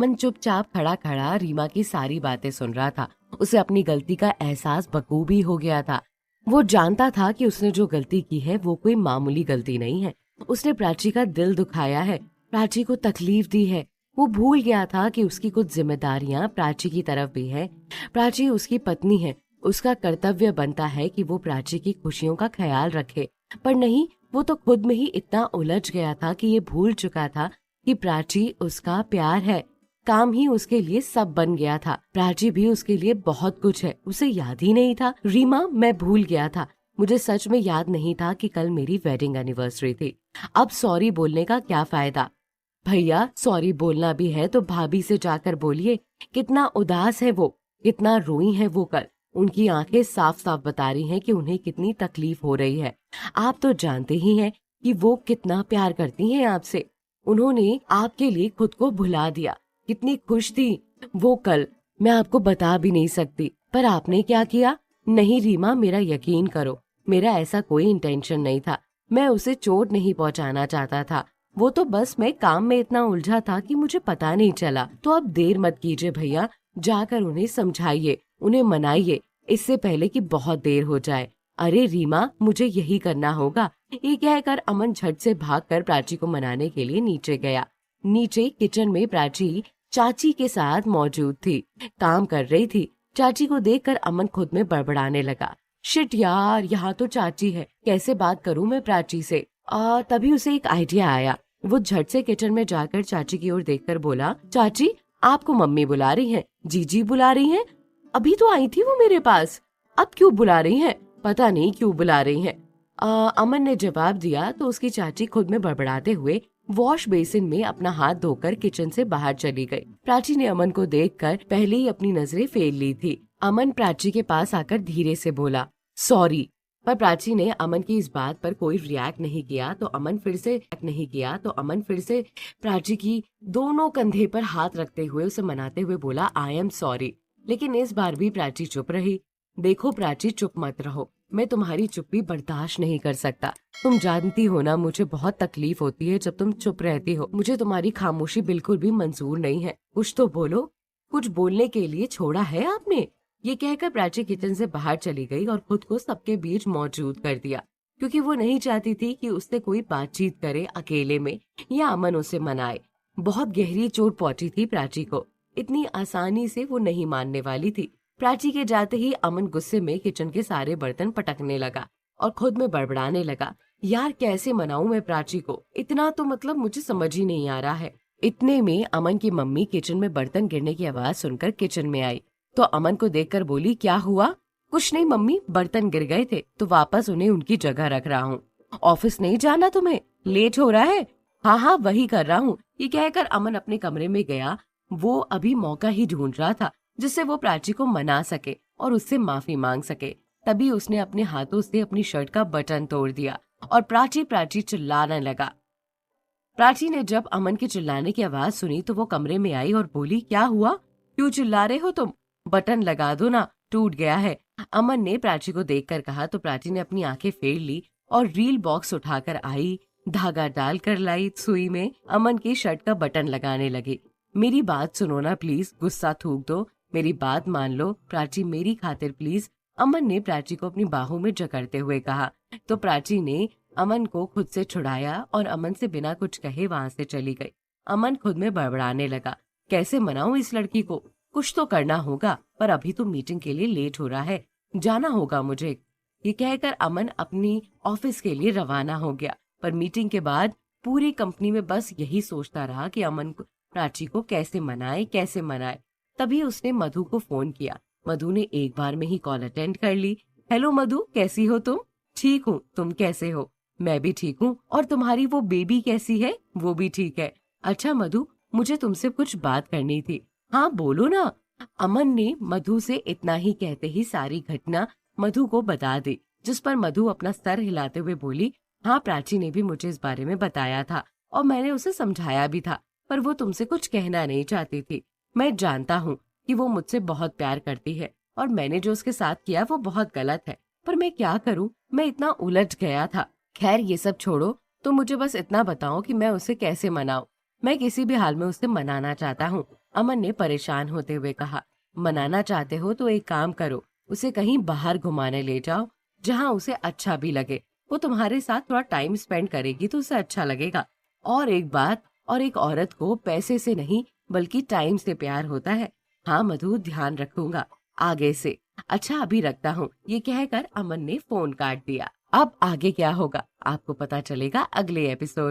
अमन चुपचाप खड़ा खड़ा रीमा की सारी बातें सुन रहा था। उसे अपनी गलती का एहसास बखूबी हो गया था। वो जानता था कि उसने जो गलती की है वो कोई मामूली गलती नहीं है। उसने प्राची का दिल दुखाया है, प्राची को तकलीफ दी है। वो भूल गया था कि उसकी कुछ जिम्मेदारियां प्राची की तरफ भी है। प्राची उसकी पत्नी है, उसका कर्तव्य बनता है कि वो प्राची की खुशियों का ख्याल रखे। पर नहीं, वो तो खुद में ही इतना उलझ गया था कि ये भूल चुका था कि प्राची उसका प्यार है। काम ही उसके लिए सब बन गया था। प्राची भी उसके लिए बहुत कुछ है, उसे याद ही नहीं था। रीमा, मैं भूल गया था, मुझे सच में याद नहीं था कि कल मेरी वेडिंग एनिवर्सरी थी। अब सॉरी बोलने का क्या फायदा? भैया, सॉरी बोलना भी है तो भाभी से जाकर बोलिए। कितना उदास है वो, कितना रोई है वो कल। उनकी आंखें साफ साफ बता रही हैं कि उन्हें कितनी तकलीफ हो रही है। आप तो जानते ही हैं कि वो कितना प्यार करती हैं आपसे। उन्होंने आपके लिए खुद को भुला दिया। कितनी खुश थी वो कल, मैं आपको बता भी नहीं सकती। पर आपने क्या किया? नहीं रीमा, मेरा यकीन करो, मेरा ऐसा कोई इंटेंशन नहीं था। मैं उसे चोट नहीं पहुंचाना चाहता था। वो तो बस मैं काम में इतना उलझा था कि मुझे पता नहीं चला। तो अब देर मत कीजिए भैया, जाकर उन्हें समझाइए, उन्हें मनाइए, इससे पहले कि बहुत देर हो जाए। अरे रीमा, मुझे यही करना होगा। ये कहकर अमन झट से भागकर प्राची को मनाने के लिए नीचे गया। नीचे किचन में प्राची चाची के साथ मौजूद थी, काम कर रही थी। चाची को देखकर अमन खुद में बड़बड़ाने लगा। शिट यार, यहाँ तो चाची है, कैसे बात करूं मैं प्राची से? तभी उसे एक आइडिया आया। वो झट से किचन में जाकर चाची की ओर देखकर बोला, चाची, आपको मम्मी बुला रही हैं, जीजी बुला रही हैं। अभी तो आई थी वो मेरे पास, अब क्यों बुला रही हैं? पता नहीं क्यों बुला रही हैं। अमन ने जवाब दिया तो उसकी चाची खुद में बड़बड़ाते हुए वॉश बेसिन में अपना हाथ धोकर किचन से बाहर चली गई। प्राची ने अमन को देखकर पहले ही अपनी नजरें फेर ली थी। अमन प्राची के पास आकर धीरे से बोला, सॉरी। पर प्राची ने अमन की इस बात पर कोई रिएक्ट नहीं किया तो अमन फिर से प्राची की दोनों कंधे पर हाथ रखते हुए उसे मनाते हुए बोला, आई एम सॉरी। लेकिन इस बार भी प्राची चुप रही। देखो प्राची, चुप मत रहो, मैं तुम्हारी चुप्पी बर्दाश्त नहीं कर सकता। तुम जानती हो ना, मुझे बहुत तकलीफ होती है जब तुम चुप रहती हो। मुझे तुम्हारी खामोशी बिल्कुल भी मंजूर नहीं है। कुछ तो बोलो, कुछ बोलने के लिए छोड़ा है आपने? ये कहकर प्राची किचन से बाहर चली गई और खुद को सबके बीच मौजूद कर दिया, क्योंकि वो नहीं चाहती थी कि उससे कोई बातचीत करे अकेले में या अमन उसे मनाए। बहुत गहरी चोट पहुंची थी प्राची को, इतनी आसानी से वो नहीं मानने वाली थी। प्राची के जाते ही अमन गुस्से में किचन के सारे बर्तन पटकने लगा और खुद में बड़बड़ाने लगा, यार कैसे मनाऊं मैं प्राची को? इतना तो मतलब मुझे समझ ही नहीं आ रहा है। इतने में अमन की मम्मी किचन में बर्तन गिरने की आवाज सुनकर किचन में आई तो अमन को देखकर बोली, क्या हुआ? कुछ नहीं मम्मी, बर्तन गिर गए थे तो वापस उन्हें उनकी जगह रख रहा हूँ। ऑफिस नहीं जाना तुम्हें? लेट हो रहा है? हाँ हाँ, वही कर रहा हूँ। ये कहकर अमन अपने कमरे में गया। वो अभी मौका ही ढूंढ रहा था जिससे वो प्राची को मना सके और उससे माफी मांग सके। तभी उसने अपने हाथों से अपनी शर्ट का बटन तोड़ दिया और प्राची प्राची चिल्लाने लगा। प्राची ने जब अमन के चिल्लाने की आवाज सुनी तो वो कमरे में आई और बोली, क्या हुआ? क्यों चिल्ला रहे हो तुम? बटन लगा दो ना, टूट गया है। अमन ने प्राची को देखकर कहा तो प्राची ने अपनी आंखें फेर ली और रील बॉक्स उठाकर आई, धागा डाल कर लाई सुई में, अमन की शर्ट का बटन लगाने लगी। मेरी बात सुनो ना प्लीज, गुस्सा थूक दो, मेरी बात मान लो प्राची, मेरी खातिर प्लीज, अमन ने प्राची को अपनी बाहों में जकड़ते हुए कहा। तो प्राची ने अमन को खुद से छुड़ाया और अमन से बिना कुछ कहे वहां से चली गई। अमन खुद में बड़बड़ाने लगा, कैसे मनाऊं इस लड़की को? कुछ तो करना होगा, पर अभी तो मीटिंग के लिए लेट हो रहा है, जाना होगा मुझे। ये कहकर अमन अपनी ऑफिस के लिए रवाना हो गया। पर मीटिंग के बाद पूरी कंपनी में बस यही सोचता रहा कि अमन को प्राची को कैसे मनाए। तभी उसने मधु को फोन किया। मधु ने एक बार में ही कॉल अटेंड कर ली। हेलो मधु, कैसी हो तुम? ठीक हूँ, तुम कैसे हो? मैं भी ठीक हूँ। और तुम्हारी वो बेबी कैसी है? वो भी ठीक है। अच्छा मधु, मुझे तुमसे कुछ बात करनी थी। हाँ बोलो ना। अमन ने मधु से इतना ही कहते ही सारी घटना मधु को बता दी, जिस पर मधु अपना सर हिलाते हुए बोली, हाँ प्राची ने भी मुझे इस बारे में बताया था और मैंने उसे समझाया भी था, पर वो तुमसे कुछ कहना नहीं चाहती थी। मैं जानता हूँ कि वो मुझसे बहुत प्यार करती है और मैंने जो उसके साथ किया वो बहुत गलत है, पर मैं क्या करूँ, मैं इतना उलझ गया था। खैर ये सब छोड़ो, तो मुझे बस इतना बताओ कि मैं उसे कैसे मनाऊं। मैं किसी भी हाल में उसे मनाना चाहता हूँ। अमन ने परेशान होते हुए कहा। मनाना चाहते हो तो एक काम करो, उसे कहीं बाहर घुमाने ले जाओ जहाँ उसे अच्छा भी लगे। वो तुम्हारे साथ थोड़ा टाइम स्पेंड करेगी तो उसे अच्छा लगेगा। और एक बात, और एक औरत को पैसे से नहीं बल्कि टाइम से प्यार होता है। हाँ मधु, ध्यान रखूंगा आगे से। अच्छा अभी रखता हूँ, ये कहकर अमन ने फोन काट दिया। अब आगे क्या होगा आपको पता चलेगा अगले एपिसोड।